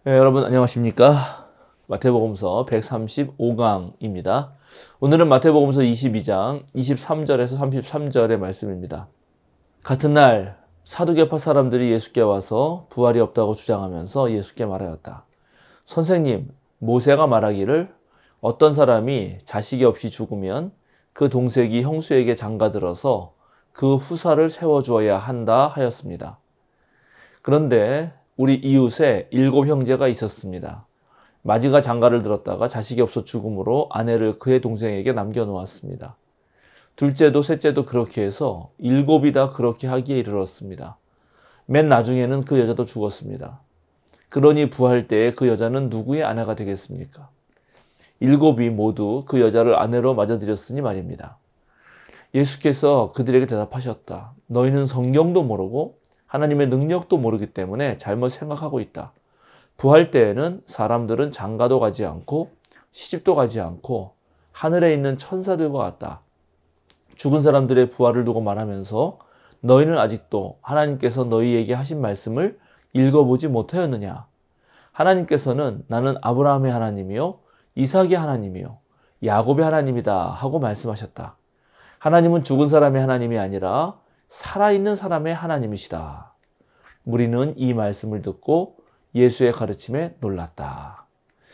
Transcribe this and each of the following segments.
네, 여러분 안녕하십니까? 마태복음서 135강입니다. 오늘은 마태복음서 22장 23절에서 33절의 말씀입니다. 같은 날 사두개파 사람들이 예수께 와서 부활이 없다고 주장하면서 예수께 말하였다. 선생님, 모세가 말하기를 어떤 사람이 자식이 없이 죽으면 그 동생이 형수에게 장가들어서 그 후사를 세워주어야 한다 하였습니다. 그런데 우리 이웃에 7 형제가 있었습니다. 마지가 장가를 들었다가 자식이 없어 죽음으로 아내를 그의 동생에게 남겨놓았습니다. 둘째도 셋째도 그렇게 해서 7이 다 그렇게 하기에 이르렀습니다. 맨 나중에는 그 여자도 죽었습니다. 그러니 부활 때에 그 여자는 누구의 아내가 되겠습니까? 7이 모두 그 여자를 아내로 맞아들였으니 말입니다. 예수께서 그들에게 대답하셨다. 너희는 성경도 모르고 하나님의 능력도 모르기 때문에 잘못 생각하고 있다. 부활 때에는 사람들은 장가도 가지 않고 시집도 가지 않고 하늘에 있는 천사들과 같다. 죽은 사람들의 부활을 두고 말하면서 너희는 아직도 하나님께서 너희에게 하신 말씀을 읽어보지 못하였느냐? 하나님께서는 나는 아브라함의 하나님이요 이삭의 하나님이요 야곱의 하나님이다 하고 말씀하셨다. 하나님은 죽은 사람의 하나님이 아니라 살아있는 사람의 하나님이시다. 무리는 이 말씀을 듣고 예수의 가르침에 놀랐다.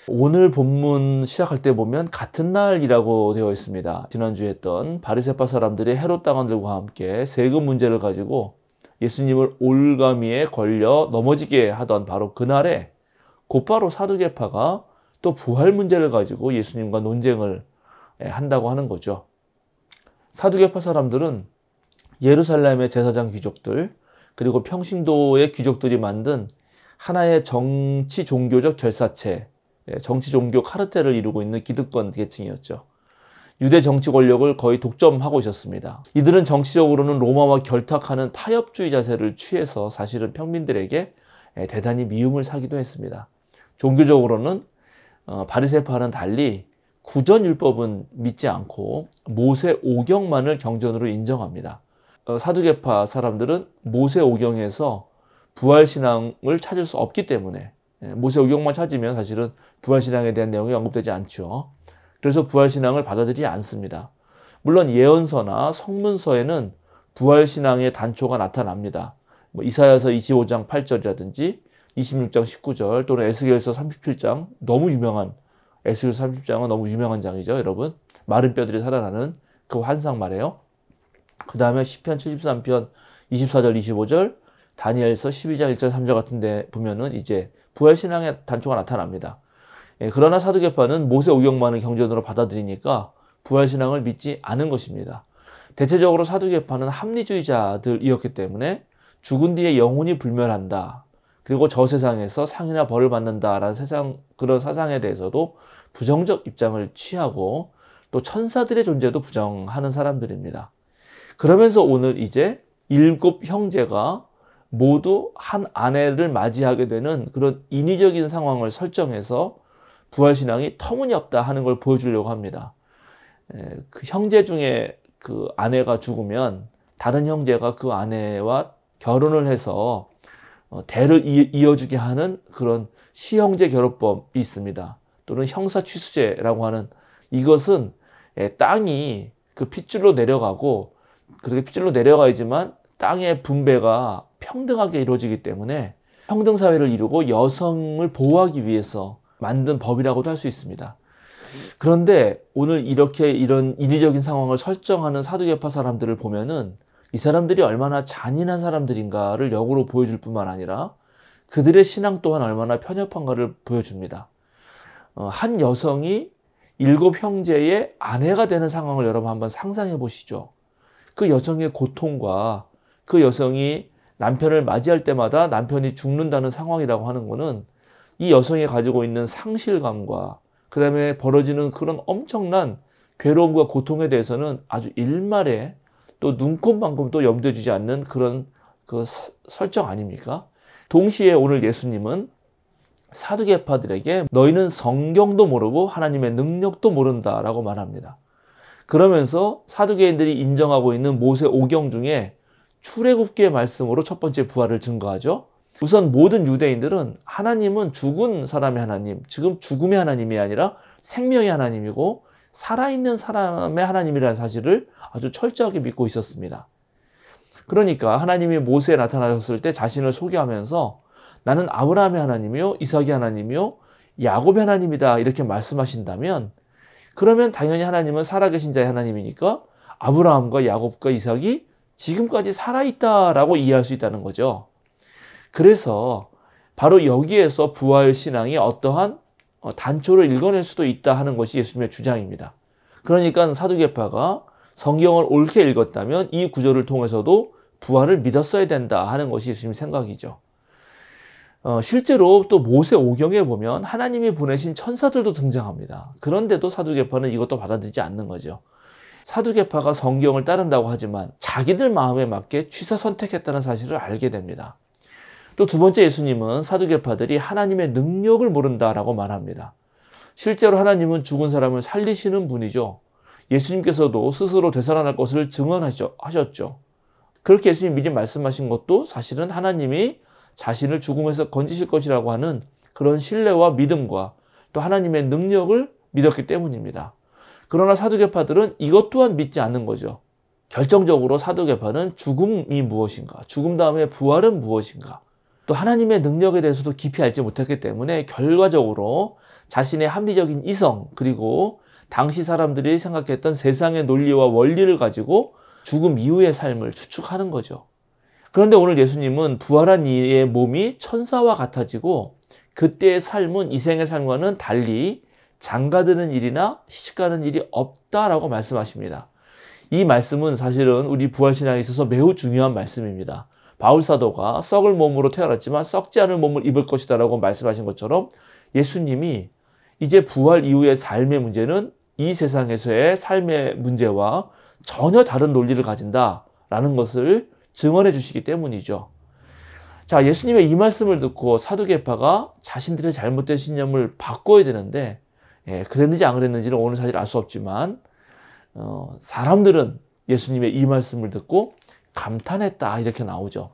오늘 본문 시작할 때 보면 같은 날이라고 되어 있습니다. 지난주에 했던 바리새파 사람들이 헤롯 당원들과 함께 세금 문제를 가지고 예수님을 올가미에 걸려 넘어지게 하던 바로 그날에 곧바로 사두개파가 또 부활 문제를 가지고 예수님과 논쟁을 한다고 하는 거죠. 사두개파 사람들은 예루살렘의 제사장 귀족들 그리고 평신도의 귀족들이 만든 하나의 정치 종교적 결사체, 정치 종교 카르텔을 이루고 있는 기득권 계층이었죠. 유대 정치 권력을 거의 독점하고 있었습니다. 이들은 정치적으로는 로마와 결탁하는 타협주의 자세를 취해서 사실은 평민들에게 대단히 미움을 사기도 했습니다. 종교적으로는 바리새파와는 달리 구전율법은 믿지 않고 모세 오경만을 경전으로 인정합니다. 사두개파 사람들은 모세 오경에서 부활신앙을 찾을 수 없기 때문에 모세 오경만 찾으면 사실은 부활신앙에 대한 내용이 언급되지 않죠. 그래서 부활신앙을 받아들이지 않습니다. 물론 예언서나 성문서에는 부활신앙의 단초가 나타납니다. 이사야서 25장 8절이라든지 26장 19절 또는 에스겔서 37장 너무 유명한 에스겔 30장은 너무 유명한 장이죠. 여러분 마른 뼈들이 살아나는 그 환상 말이에요. 그 다음에 시편 73편 24절 25절 다니엘서 12장 1절 3절 같은 데 보면은 이제 부활신앙의 단초가 나타납니다. 그러나 사두개파는 모세 오경만을 경전으로 받아들이니까 부활신앙을 믿지 않은 것입니다. 대체적으로 사두개파는 합리주의자들이었기 때문에 죽은 뒤에 영혼이 불멸한다. 그리고 저 세상에서 상이나 벌을 받는다라는 그런 사상에 대해서도 부정적 입장을 취하고 또 천사들의 존재도 부정하는 사람들입니다. 그러면서 오늘 이제 7 형제가 모두 한 아내를 맞이하게 되는 그런 인위적인 상황을 설정해서 부활신앙이 터무니없다 하는 걸 보여주려고 합니다. 그 형제 중에 그 아내가 죽으면 다른 형제가 그 아내와 결혼을 해서 대를 이어주게 하는 그런 시형제 결혼법이 있습니다. 또는 형사취수제라고 하는 이것은 땅이 그 핏줄로 내려가고 그렇게 핏줄로 내려가야지만 땅의 분배가 평등하게 이루어지기 때문에 평등사회를 이루고 여성을 보호하기 위해서 만든 법이라고도 할 수 있습니다. 그런데 오늘 이런 인위적인 상황을 설정하는 사두개파 사람들을 보면은 이 사람들이 얼마나 잔인한 사람들인가를 역으로 보여줄 뿐만 아니라 그들의 신앙 또한 얼마나 편협한가를 보여줍니다. 한 여성이 7 형제의 아내가 되는 상황을 여러분 한번 상상해 보시죠. 그 여성의 고통과 그 여성이 남편을 맞이할 때마다 남편이 죽는다는 상황이라고 하는 것은 이 여성이 가지고 있는 상실감과 그 다음에 벌어지는 그런 엄청난 괴로움과 고통에 대해서는 아주 일말에 또 눈곱만큼도 염두에 주지 않는 그런 설정 아닙니까? 동시에 오늘 예수님은 사두개파들에게 너희는 성경도 모르고 하나님의 능력도 모른다라고 말합니다. 그러면서 사두개인들이 인정하고 있는 모세 오경 중에 출애굽기의 말씀으로 첫 번째 부활을 증거하죠. 우선 모든 유대인들은 하나님은 죽은 사람의 하나님, 지금 죽음의 하나님이 아니라 생명의 하나님이고 살아있는 사람의 하나님이라는 사실을 아주 철저하게 믿고 있었습니다. 그러니까 하나님이 모세에 나타나셨을 때 자신을 소개하면서 나는 아브라함의 하나님이요, 이삭의 하나님이요, 야곱의 하나님이다 이렇게 말씀하신다면, 그러면 당연히 하나님은 살아계신 자의 하나님이니까 아브라함과 야곱과 이삭이 지금까지 살아있다라고 이해할 수 있다는 거죠. 그래서 바로 여기에서 부활 신앙이 어떠한 단초를 읽어낼 수도 있다 하는 것이 예수님의 주장입니다. 그러니까 사두개파가 성경을 옳게 읽었다면 이 구절을 통해서도 부활을 믿었어야 된다 하는 것이 예수님 생각이죠. 실제로 또 모세 오경에 보면 하나님이 보내신 천사들도 등장합니다. 그런데도 사두개파는 이것도 받아들이지 않는 거죠. 사두개파가 성경을 따른다고 하지만 자기들 마음에 맞게 취사 선택했다는 사실을 알게 됩니다. 또 두 번째, 예수님은 사두개파들이 하나님의 능력을 모른다라고 말합니다. 실제로 하나님은 죽은 사람을 살리시는 분이죠. 예수님께서도 스스로 되살아날 것을 증언하셨죠. 그렇게 예수님 미리 말씀하신 것도 사실은 하나님이 자신을 죽음에서 건지실 것이라고 하는 그런 신뢰와 믿음과 또 하나님의 능력을 믿었기 때문입니다. 그러나 사두개파들은 이것 또한 믿지 않는 거죠. 결정적으로 사두개파는 죽음이 무엇인가, 죽음 다음에 부활은 무엇인가, 또 하나님의 능력에 대해서도 깊이 알지 못했기 때문에 결과적으로 자신의 합리적인 이성, 그리고 당시 사람들이 생각했던 세상의 논리와 원리를 가지고 죽음 이후의 삶을 추측하는 거죠. 그런데 오늘 예수님은 부활한 이의 몸이 천사와 같아지고 그때의 삶은 이 생의 삶과는 달리 장가드는 일이나 시집가는 일이 없다라고 말씀하십니다. 이 말씀은 사실은 우리 부활신앙에 있어서 매우 중요한 말씀입니다. 바울사도가 썩을 몸으로 태어났지만 썩지 않을 몸을 입을 것이다 라고 말씀하신 것처럼 예수님이 이제 부활 이후의 삶의 문제는 이 세상에서의 삶의 문제와 전혀 다른 논리를 가진다라는 것을 증언해 주시기 때문이죠. 자, 예수님의 이 말씀을 듣고 사두개파가 자신들의 잘못된 신념을 바꿔야 되는데 그랬는지 안 그랬는지는 오늘 사실 알 수 없지만 사람들은 예수님의 이 말씀을 듣고 감탄했다 이렇게 나오죠.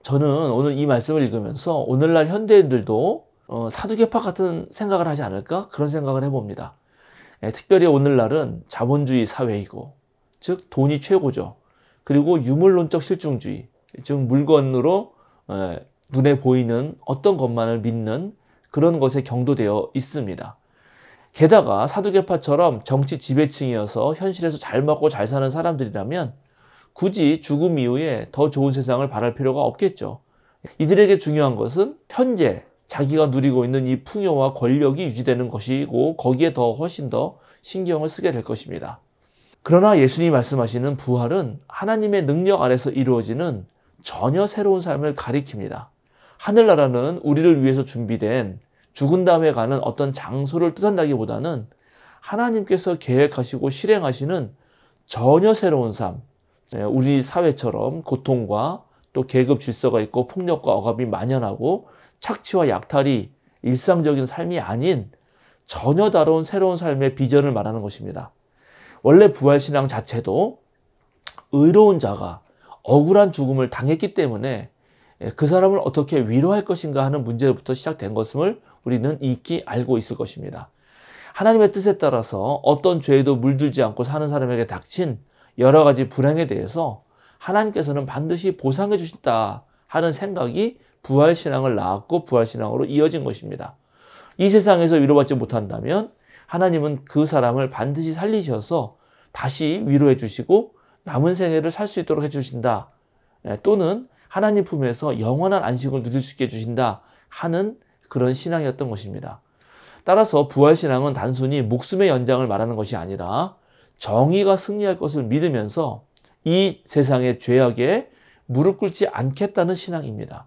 저는 오늘 이 말씀을 읽으면서 오늘날 현대인들도 사두개파 같은 생각을 하지 않을까? 그런 생각을 해봅니다. 특별히 오늘날은 자본주의 사회이고, 즉 돈이 최고죠. 그리고 유물론적 실증주의, 즉 물건으로 눈에 보이는 어떤 것만을 믿는 그런 것에 경도되어 있습니다. 게다가 사두개파처럼 정치 지배층이어서 현실에서 잘 먹고 잘 사는 사람들이라면 굳이 죽음 이후에 더 좋은 세상을 바랄 필요가 없겠죠. 이들에게 중요한 것은 현재 자기가 누리고 있는 이 풍요와 권력이 유지되는 것이고 거기에 훨씬 더 신경을 쓰게 될 것입니다. 그러나 예수님이 말씀하시는 부활은 하나님의 능력 아래서 이루어지는 전혀 새로운 삶을 가리킵니다. 하늘나라는 우리를 위해서 준비된 죽은 다음에 가는 어떤 장소를 뜻한다기보다는 하나님께서 계획하시고 실행하시는 전혀 새로운 삶, 우리 사회처럼 고통과 또 계급 질서가 있고 폭력과 억압이 만연하고 착취와 약탈이 일상적인 삶이 아닌 전혀 다른 새로운 삶의 비전을 말하는 것입니다. 원래 부활신앙 자체도 의로운 자가 억울한 죽음을 당했기 때문에 그 사람을 어떻게 위로할 것인가 하는 문제부터 시작된 것을 우리는 익히 알고 있을 것입니다. 하나님의 뜻에 따라서 어떤 죄에도 물들지 않고 사는 사람에게 닥친 여러 가지 불행에 대해서 하나님께서는 반드시 보상해 주신다 하는 생각이 부활신앙을 낳았고 부활신앙으로 이어진 것입니다. 이 세상에서 위로받지 못한다면 하나님은 그 사람을 반드시 살리셔서 다시 위로해 주시고 남은 생애를 살 수 있도록 해주신다. 또는 하나님 품에서 영원한 안식을 누릴 수 있게 해주신다 하는 그런 신앙이었던 것입니다. 따라서 부활신앙은 단순히 목숨의 연장을 말하는 것이 아니라 정의가 승리할 것을 믿으면서 이 세상의 죄악에 무릎 꿇지 않겠다는 신앙입니다.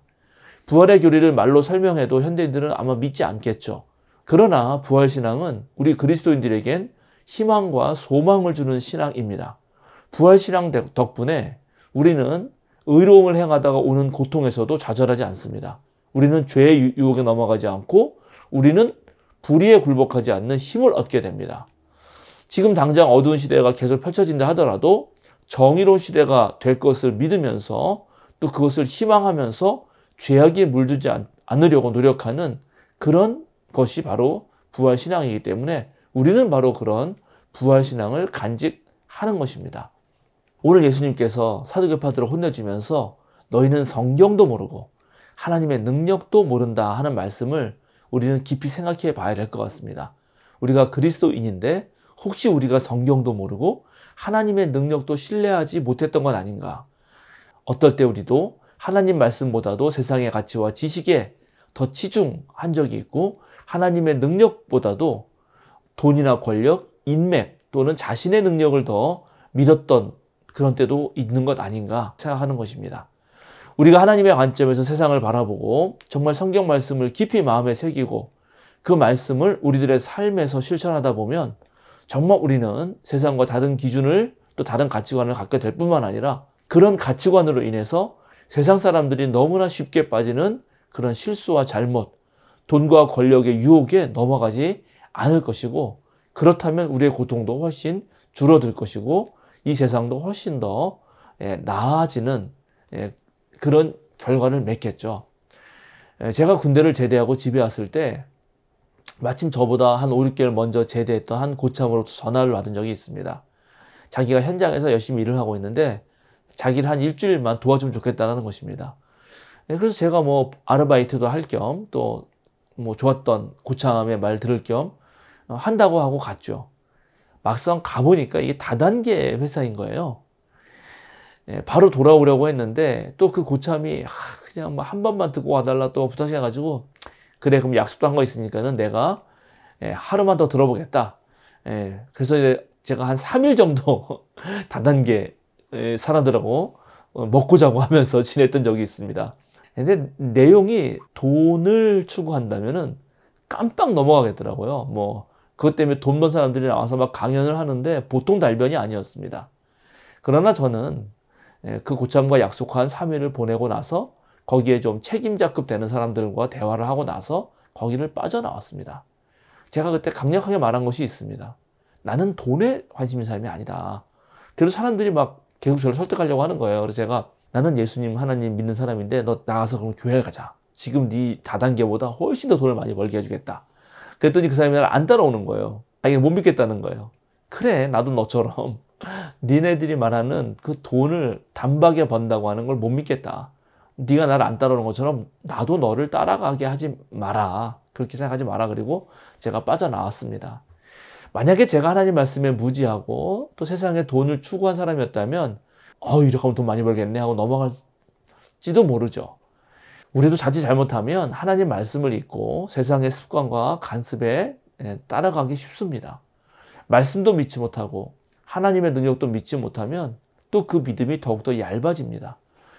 부활의 교리를 말로 설명해도 현대인들은 아마 믿지 않겠죠. 그러나 부활신앙은 우리 그리스도인들에겐 희망과 소망을 주는 신앙입니다. 부활신앙 덕분에 우리는 의로움을 행하다가 오는 고통에서도 좌절하지 않습니다. 우리는 죄의 유혹에 넘어가지 않고 우리는 불의에 굴복하지 않는 힘을 얻게 됩니다. 지금 당장 어두운 시대가 계속 펼쳐진다 하더라도 정의로운 시대가 될 것을 믿으면서 또 그것을 희망하면서 죄악에 물들지 않으려고 노력하는 그런 것이 바로 부활신앙이기 때문에 우리는 바로 그런 부활신앙을 간직하는 것입니다. 오늘 예수님께서 사두개파들을 혼내주면서 너희는 성경도 모르고 하나님의 능력도 모른다 하는 말씀을 우리는 깊이 생각해 봐야 될 것 같습니다. 우리가 그리스도인인데 혹시 우리가 성경도 모르고 하나님의 능력도 신뢰하지 못했던 건 아닌가? 어떨 때 우리도 하나님 말씀보다도 세상의 가치와 지식에 더 치중한 적이 있고 하나님의 능력보다도 돈이나 권력, 인맥 또는 자신의 능력을 더 믿었던 그런 때도 있는 것 아닌가 생각하는 것입니다. 우리가 하나님의 관점에서 세상을 바라보고 정말 성경 말씀을 깊이 마음에 새기고 그 말씀을 우리들의 삶에서 실천하다 보면 정말 우리는 세상과 다른 기준을 또 다른 가치관을 갖게 될 뿐만 아니라 그런 가치관으로 인해서 세상 사람들이 너무나 쉽게 빠지는 그런 실수와 잘못, 돈과 권력의 유혹에 넘어가지 않을 것이고 그렇다면 우리의 고통도 훨씬 줄어들 것이고 이 세상도 훨씬 더 나아지는 그런 결과를 맺겠죠. 제가 군대를 제대하고 집에 왔을 때 마침 저보다 한 5, 6개월 먼저 제대했던 한 고참으로부터 전화를 받은 적이 있습니다. 자기가 현장에서 열심히 일을 하고 있는데 자기를 한 일주일만 도와주면 좋겠다는 것입니다. 그래서 제가 뭐 아르바이트도 할 겸 또 뭐 좋았던 고참의 말 들을 겸 한다고 하고 갔죠. 막상 가보니까 이게 다단계 회사인 거예요. 바로 돌아오려고 했는데 또 그 고참이 그냥 뭐 한 번만 듣고 와달라 또 부탁해가지고 그래 그럼 약속도 한 거 있으니까는 내가 하루만 더 들어보겠다. 그래서 이제 제가 한 3일 정도 다단계 사람들하고 먹고 자고 하면서 지냈던 적이 있습니다. 근데 내용이 돈을 추구한다면은 깜빡 넘어가겠더라고요. 뭐 그것 때문에 돈 번 사람들이 나와서 막 강연을 하는데 보통 달변이 아니었습니다. 그러나 저는 그 고참과 약속한 3일을 보내고 나서 거기에 좀 책임자급 되는 사람들과 대화를 하고 나서 거기를 빠져나왔습니다. 제가 그때 강력하게 말한 것이 있습니다. 나는 돈에 관심 있는 사람이 아니다. 그래서 사람들이 막 계속 저를 설득하려고 하는 거예요. 그래서 제가 나는 예수님 하나님 믿는 사람인데 너 나가서 그럼 교회를 가자. 지금 네 다단계보다 훨씬 더 돈을 많이 벌게 해주겠다. 그랬더니 그 사람이 나를 안 따라오는 거예요. 자기가 못 믿겠다는 거예요. 그래 나도 너처럼 니네들이 말하는 그 돈을 단박에 번다고 하는 걸 못 믿겠다. 네가 나를 안 따라오는 것처럼 나도 너를 따라가게 하지 마라. 그렇게 생각하지 마라. 그리고 제가 빠져나왔습니다. 만약에 제가 하나님 말씀에 무지하고 또 세상에 돈을 추구한 사람이었다면 이렇게 하면 돈 많이 벌겠네 하고 넘어갈지도 모르죠. 우리도 자칫 잘못하면 하나님 말씀을 잊고 세상의 습관과 간습에 따라가기 쉽습니다. 말씀도 믿지 못하고 하나님의 능력도 믿지 못하면 또 그 믿음이 더욱더 얇아집니다.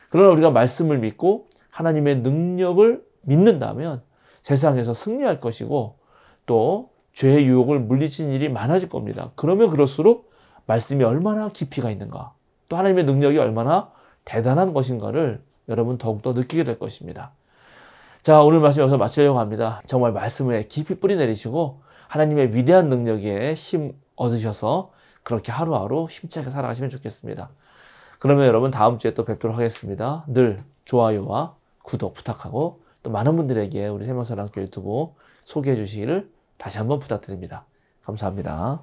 그러나 우리가 말씀을 믿고 하나님의 능력을 믿는다면 세상에서 승리할 것이고 또 죄의 유혹을 물리치는 일이 많아질 겁니다. 그러면 그럴수록 말씀이 얼마나 깊이가 있는가 또 하나님의 능력이 얼마나 대단한 것인가를 여러분 더욱더 느끼게 될 것입니다. 자, 오늘 말씀 여기서 마치려고 합니다. 정말 말씀에 깊이 뿌리 내리시고 하나님의 위대한 능력에 힘 얻으셔서 그렇게 하루하루 힘차게 살아가시면 좋겠습니다. 그러면 여러분 다음 주에 또 뵙도록 하겠습니다. 늘 좋아요와 구독 부탁하고 또 많은 분들에게 우리 생명사랑학교 유튜브 소개해 주시기를 다시 한번 부탁드립니다. 감사합니다.